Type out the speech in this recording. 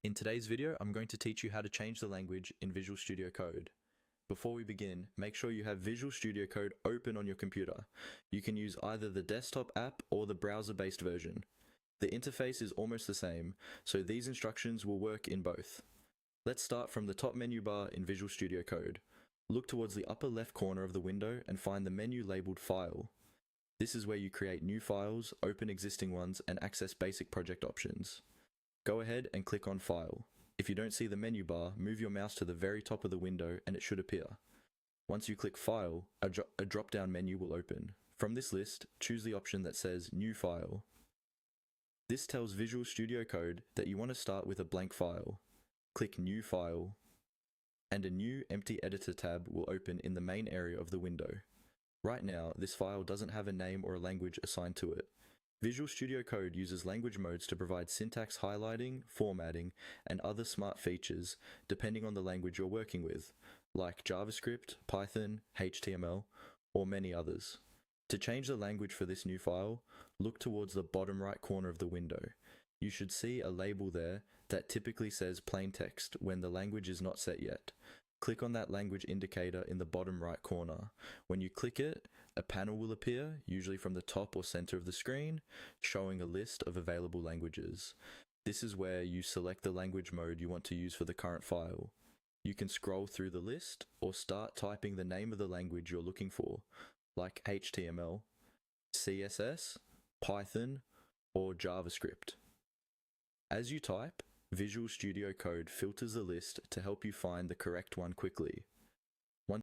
In today's video, I'm going to teach you how to change the language in Visual Studio Code. Before we begin, make sure you have Visual Studio Code open on your computer. You can use either the desktop app or the browser-based version. The interface is almost the same, so these instructions will work in both. Let's start from the top menu bar in Visual Studio Code. Look towards the upper left corner of the window and find the menu labeled File. This is where you create new files, open existing ones, and access basic project options. Go ahead and click on File. If you don't see the menu bar, move your mouse to the very top of the window and it should appear. Once you click File, a drop-down menu will open. From this list, choose the option that says New File. This tells Visual Studio Code that you want to start with a blank file. Click New File, and a new empty editor tab will open in the main area of the window. Right now, this file doesn't have a name or a language assigned to it. Visual Studio Code uses language modes to provide syntax highlighting, formatting, and other smart features depending on the language you're working with, like JavaScript, Python, HTML, or many others. To change the language for this new file, look towards the bottom right corner of the window. You should see a label there that typically says plain text when the language is not set yet. Click on that language indicator in the bottom right corner. When you click it, a panel will appear, usually from the top or center of the screen, showing a list of available languages. This is where you select the language mode you want to use for the current file. You can scroll through the list or start typing the name of the language you're looking for, like HTML, CSS, Python, or JavaScript. As you type, Visual Studio Code filters the list to help you find the correct one quickly.